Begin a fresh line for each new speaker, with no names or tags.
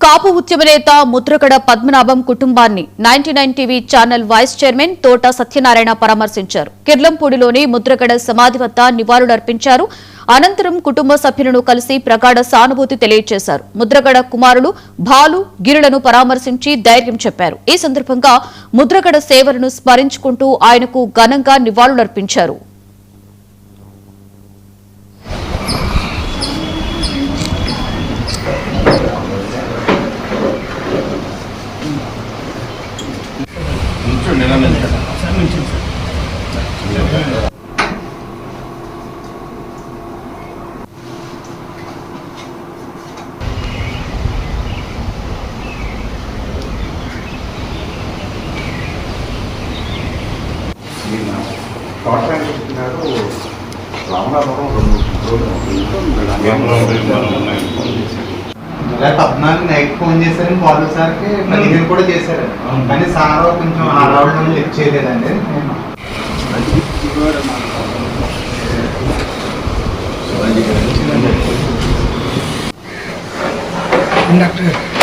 కాపు ఉద్యమ నేత ముద్రగడ పద్మనాభం కుటుంబాన్ని 99 టీవీ ఛానల్ వైస్ చైర్మన్ తోట సత్యనారాయణ పరామర్శించారు. కిర్లంపూడిలోని ముద్రగడ సమాధి వద్ద నివాళులర్పించారు. అనంతరం కుటుంబ సభ్యులను కలిసి ప్రగాఢ సానుభూతి తెలియజేశారు. ముద్రగడ కుమారులు భాలు గిరులను పరామర్శించి ధైర్యం చెప్పారు. ఈ సందర్భంగా ముద్రగడ సేవలను స్మరించుకుంటూ ఆయనకు ఘనంగా నివాళులర్పించారు.
పద్నాలుగు నైట్ ఫోన్ చేశారు బాలు సార్కి 15 కూడా చేశారు కానీ సార్ కొంచెం ఆడవాళ్ళు లిఫ్ట్ చేయలేదండి.
డాక్టర్